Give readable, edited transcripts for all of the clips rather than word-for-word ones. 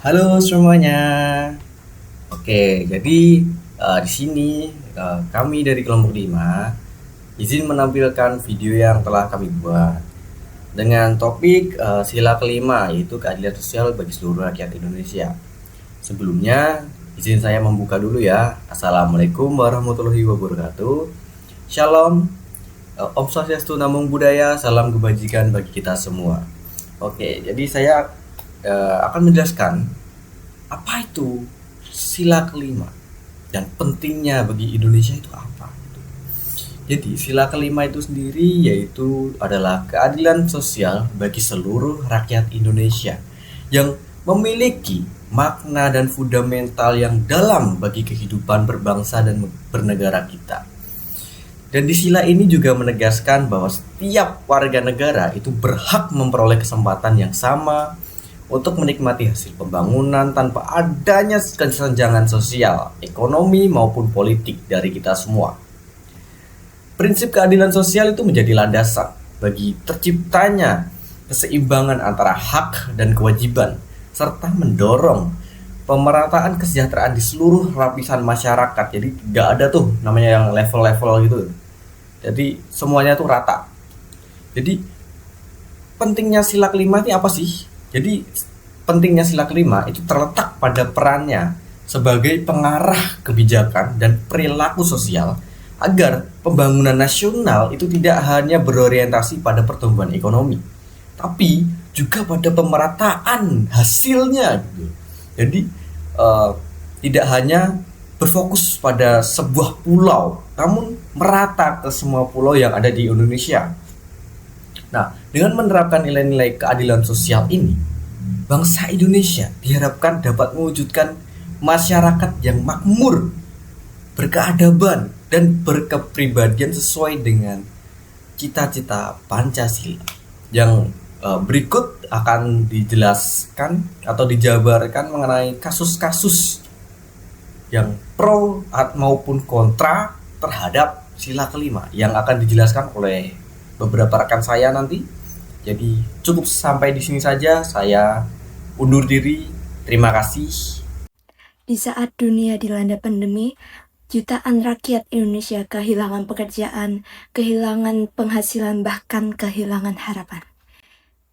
Halo semuanya. Oke, jadi di sini kami dari kelompok 5 izin menampilkan video yang telah kami buat dengan topik sila kelima yaitu keadilan sosial bagi seluruh rakyat Indonesia. Sebelumnya, izin saya membuka dulu ya. Assalamualaikum warahmatullahi wabarakatuh. Shalom, Om Swastiastu, Namo Buddhaya, salam kebajikan bagi kita semua. Oke, jadi saya akan menjelaskan apa itu sila kelima dan pentingnya bagi Indonesia itu apa. Jadi sila kelima itu sendiri yaitu adalah keadilan sosial bagi seluruh rakyat Indonesia yang memiliki makna dan fundamental yang dalam bagi kehidupan berbangsa dan bernegara kita. Dan di sila ini juga menegaskan bahwa setiap warga negara itu berhak memperoleh kesempatan yang sama untuk menikmati hasil pembangunan tanpa adanya kesenjangan sosial, ekonomi maupun politik dari kita semua. Prinsip keadilan sosial itu menjadi landasan bagi terciptanya keseimbangan antara hak dan kewajiban, serta mendorong pemerataan kesejahteraan di seluruh lapisan masyarakat. Jadi nggak ada tuh namanya yang level-level gitu. Jadi semuanya tuh rata. Jadi pentingnya sila kelima ini apa sih? Jadi pentingnya sila kelima itu terletak pada perannya sebagai pengarah kebijakan dan perilaku sosial agar pembangunan nasional itu tidak hanya berorientasi pada pertumbuhan ekonomi, tapi juga pada pemerataan hasilnya. Gitu. Jadi eh, tidak hanya berfokus pada sebuah pulau, namun merata ke semua pulau yang ada di Indonesia. Nah, dengan menerapkan nilai-nilai keadilan sosial ini, bangsa Indonesia diharapkan dapat mewujudkan masyarakat yang makmur, berkeadaban, dan berkepribadian sesuai dengan cita-cita Pancasila. Yang berikut akan dijelaskan atau dijabarkan mengenai kasus-kasus yang pro maupun kontra terhadap sila kelima yang akan dijelaskan oleh beberapa rekan saya nanti. Jadi cukup sampai di sini saja, saya undur diri. Terima kasih. Di saat dunia dilanda pandemi, jutaan rakyat Indonesia kehilangan pekerjaan, kehilangan penghasilan, bahkan kehilangan harapan.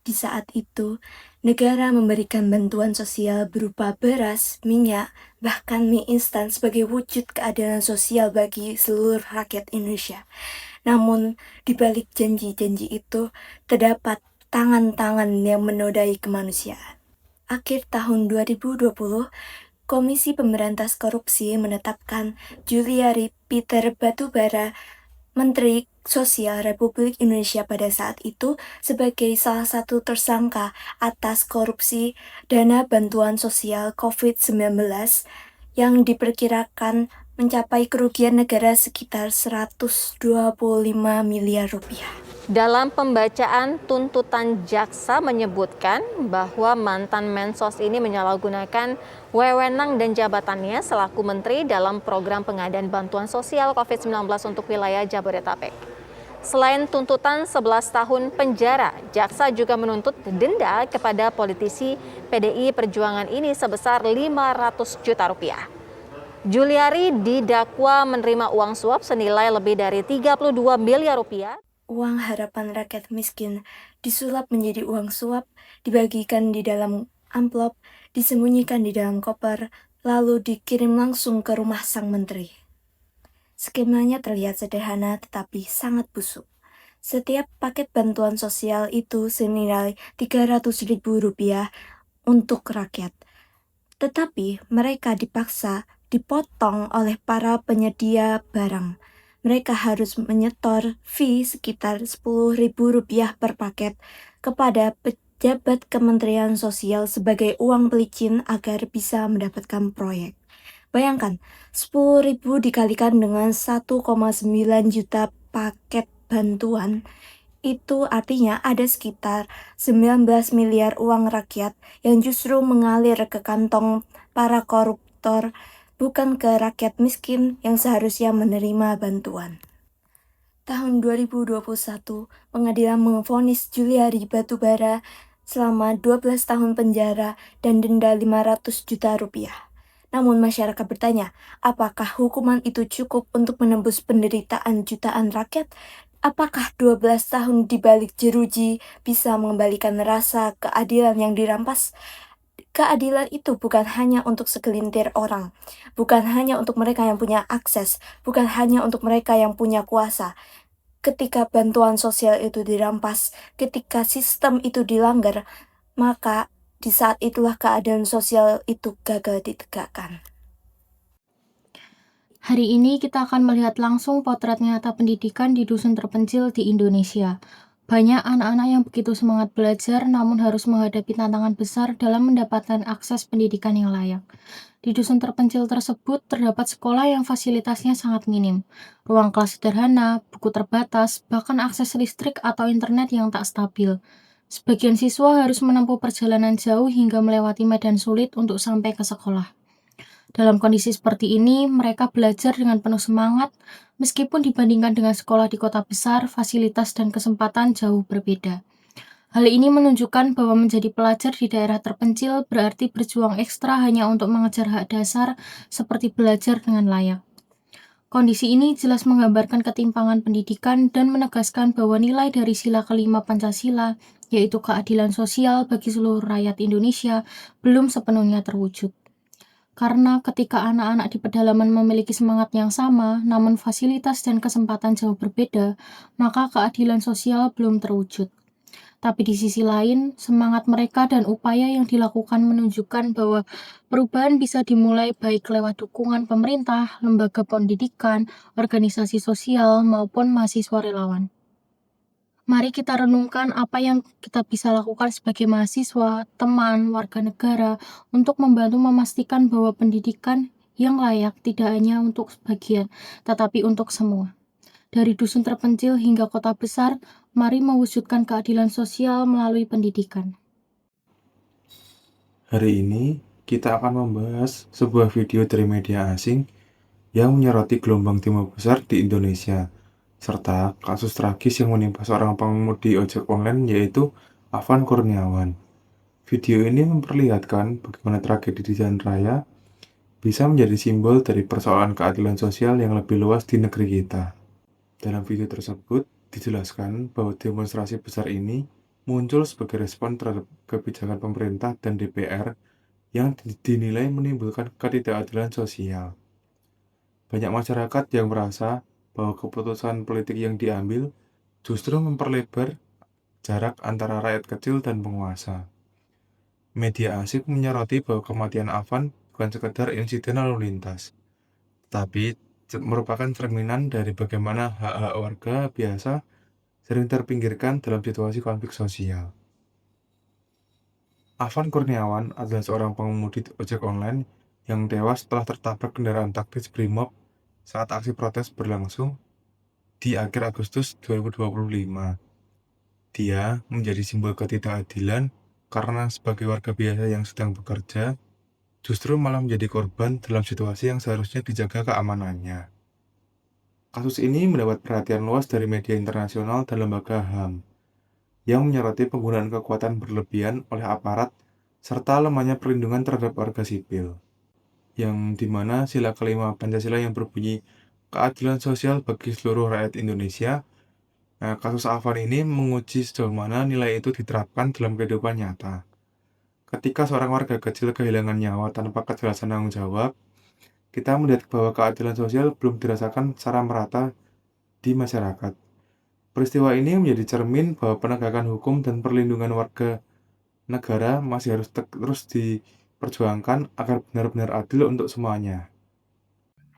Di saat itu, negara memberikan bantuan sosial berupa beras, minyak, bahkan mie instan sebagai wujud keadilan sosial bagi seluruh rakyat Indonesia. Namun, di balik janji-janji itu, terdapat tangan-tangan yang menodai kemanusiaan. Akhir tahun 2020, Komisi Pemberantas Korupsi menetapkan Juliari Peter Batubara, Menteri Sosial Republik Indonesia pada saat itu, sebagai salah satu tersangka atas korupsi dana bantuan sosial COVID-19 yang diperkirakan mencapai kerugian negara sekitar 125 miliar rupiah. Dalam pembacaan tuntutan jaksa menyebutkan bahwa mantan Mensos ini menyalahgunakan wewenang dan jabatannya selaku menteri dalam program pengadaan bantuan sosial COVID-19 untuk wilayah Jabodetabek. Selain tuntutan 11 tahun penjara, jaksa juga menuntut denda kepada politisi PDI Perjuangan ini sebesar 500 juta rupiah. Juliari didakwa menerima uang suap senilai lebih dari 32 miliar rupiah. Uang harapan rakyat miskin disulap menjadi uang suap, dibagikan di dalam amplop, disembunyikan di dalam koper, lalu dikirim langsung ke rumah sang menteri. Skemanya terlihat sederhana tetapi sangat busuk. Setiap paket bantuan sosial itu senilai Rp300.000 untuk rakyat. Tetapi mereka dipaksa dipotong oleh para penyedia barang. Mereka harus menyetor fee sekitar Rp10.000 per paket kepada pejabat Kementerian Sosial sebagai uang pelicin agar bisa mendapatkan proyek. Bayangkan, 10.000 dikalikan dengan 1,9 juta paket bantuan, itu artinya ada sekitar 19 miliar uang rakyat yang justru mengalir ke kantong para koruptor, bukan ke rakyat miskin yang seharusnya menerima bantuan. Tahun 2021, pengadilan memvonis Juliari Batubara selama 12 tahun penjara dan denda 500 juta rupiah. Namun masyarakat bertanya, apakah hukuman itu cukup untuk menembus penderitaan jutaan rakyat? Apakah 12 tahun di balik jeruji bisa mengembalikan rasa keadilan yang dirampas? Keadilan itu bukan hanya untuk segelintir orang, bukan hanya untuk mereka yang punya akses, bukan hanya untuk mereka yang punya kuasa. Ketika bantuan sosial itu dirampas, ketika sistem itu dilanggar, maka di saat itulah keadilan sosial itu gagal ditegakkan. Hari ini kita akan melihat langsung potret nyata pendidikan di dusun terpencil di Indonesia. Banyak anak-anak yang begitu semangat belajar namun harus menghadapi tantangan besar dalam mendapatkan akses pendidikan yang layak. Di dusun terpencil tersebut terdapat sekolah yang fasilitasnya sangat minim, ruang kelas sederhana, buku terbatas, bahkan akses listrik atau internet yang tak stabil. Sebagian siswa harus menempuh perjalanan jauh hingga melewati medan sulit untuk sampai ke sekolah. Dalam kondisi seperti ini, mereka belajar dengan penuh semangat, meskipun dibandingkan dengan sekolah di kota besar, fasilitas dan kesempatan jauh berbeda. Hal ini menunjukkan bahwa menjadi pelajar di daerah terpencil berarti berjuang ekstra hanya untuk mengejar hak dasar seperti belajar dengan layak. Kondisi ini jelas menggambarkan ketimpangan pendidikan dan menegaskan bahwa nilai dari sila kelima Pancasila, yaitu keadilan sosial bagi seluruh rakyat Indonesia, belum sepenuhnya terwujud. Karena ketika anak-anak di pedalaman memiliki semangat yang sama, namun fasilitas dan kesempatan jauh berbeda, maka keadilan sosial belum terwujud. Tapi di sisi lain, semangat mereka dan upaya yang dilakukan menunjukkan bahwa perubahan bisa dimulai baik lewat dukungan pemerintah, lembaga pendidikan, organisasi sosial, maupun mahasiswa relawan. Mari kita renungkan apa yang kita bisa lakukan sebagai mahasiswa, teman, warga negara untuk membantu memastikan bahwa pendidikan yang layak tidak hanya untuk sebagian, tetapi untuk semua. Dari dusun terpencil hingga kota besar, mari mewujudkan keadilan sosial melalui pendidikan. Hari ini kita akan membahas sebuah video dari media asing yang menyoroti gelombang demo besar di Indonesia, serta kasus tragis yang menimpa seorang pengemudi ojek online yaitu Afan Kurniawan. Video ini memperlihatkan bagaimana tragedi di jalan raya bisa menjadi simbol dari persoalan keadilan sosial yang lebih luas di negeri kita. Dalam video tersebut dijelaskan bahwa demonstrasi besar ini muncul sebagai respon terhadap kebijakan pemerintah dan DPR yang dinilai menimbulkan ketidakadilan sosial. Banyak masyarakat yang merasa bahwa keputusan politik yang diambil justru memperlebar jarak antara rakyat kecil dan penguasa. Media asing menyoroti bahwa kematian Afan bukan sekedar insiden lalu lintas, tapi merupakan cerminan dari bagaimana hak-hak warga biasa sering terpinggirkan dalam situasi konflik sosial. Afan Kurniawan adalah seorang pengemudi ojek online yang tewas setelah tertabrak kendaraan taktis Brimob saat aksi protes berlangsung di akhir Agustus 2025. Dia menjadi simbol ketidakadilan karena sebagai warga biasa yang sedang bekerja, justru malah menjadi korban dalam situasi yang seharusnya dijaga keamanannya. Kasus ini mendapat perhatian luas dari media internasional dan lembaga HAM, yang menyoroti penggunaan kekuatan berlebihan oleh aparat serta lemahnya perlindungan terhadap warga sipil, yang dimana sila kelima Pancasila yang berbunyi keadilan sosial bagi seluruh rakyat Indonesia. Kasus Afan ini menguji sejauh mana nilai itu diterapkan dalam kehidupan nyata. Ketika seorang warga kecil kehilangan nyawa tanpa kejelasan tanggung jawab, kita melihat bahwa keadilan sosial belum dirasakan secara merata di masyarakat. Peristiwa ini menjadi cermin bahwa penegakan hukum dan perlindungan warga negara masih harus terus diperjuangkan agar benar-benar adil untuk semuanya.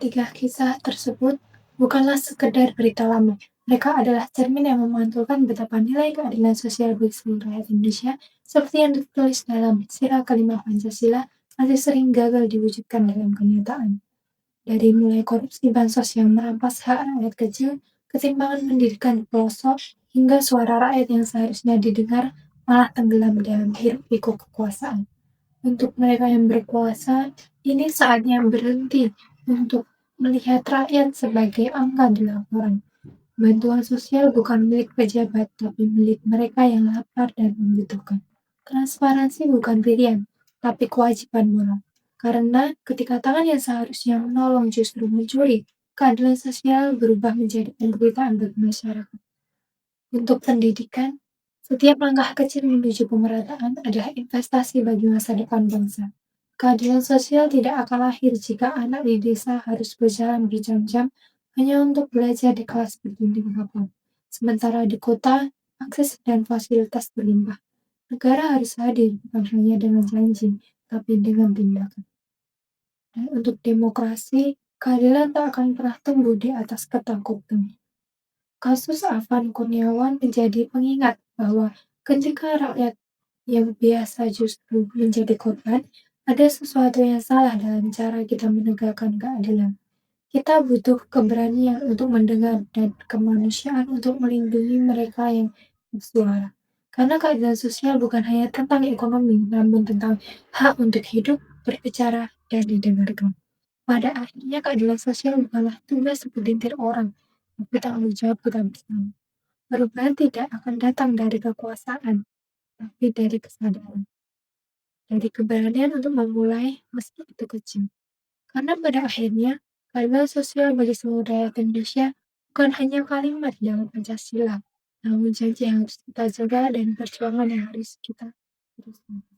Tiga kisah tersebut bukanlah sekedar berita lama. Mereka adalah cermin yang memantulkan betapa nilai keadilan sosial bagi seluruh rakyat Indonesia seperti yang ditulis dalam sila kelima Pancasila masih sering gagal diwujudkan dalam kenyataan. Dari mulai korupsi bansos yang merampas hak rakyat kecil, ketimpangan pendidikan di pelosok, hingga suara rakyat yang seharusnya didengar malah tenggelam dalam hiruk-pikuk kekuasaan. Untuk mereka yang berkuasa, ini saatnya berhenti untuk melihat rakyat sebagai angka di laporan. Bantuan sosial bukan milik pejabat, tapi milik mereka yang lapar dan membutuhkan. Transparansi bukan pilihan, tapi kewajiban moral. Karena ketika tangan yang seharusnya menolong justru mencuri, keadilan sosial berubah menjadi penderitaan bagi masyarakat. Untuk pendidikan, setiap langkah kecil menuju pemerataan adalah investasi bagi masa depan bangsa. Keadilan sosial tidak akan lahir jika anak di desa harus berjalan berjam-jam hanya untuk belajar di kelas berdinding rapat. Sementara di kota, akses dan fasilitas berlimpah. Negara harus hadir bukan hanya dengan janji, tapi dengan tindakan. Dan untuk demokrasi, keadilan tak akan pernah tumbuh di atas ketakutan. Kasus Afan Kurniawan menjadi pengingat bahwa ketika rakyat yang biasa justru menjadi korban, ada sesuatu yang salah dalam cara kita menegakkan keadilan. Kita butuh keberanian untuk mendengar dan kemanusiaan untuk melindungi mereka yang bersuara. Karena keadilan sosial bukan hanya tentang ekonomi, namun tentang hak untuk hidup, berbicara, dan didengarkan. Pada akhirnya keadilan sosial bukanlah tugas segelintir orang, tapi tanggung jawab kita bersama. Perubahan tidak akan datang dari kekuasaan, tapi dari kesadaran, dari keberanian untuk memulai meski itu kecil. Karena pada akhirnya, keadilan sosial bagi seluruh rakyat Indonesia bukan hanya kalimat dalam Pancasila, namun janji yang harus kita jaga dan perjuangan yang harus kita teruskan.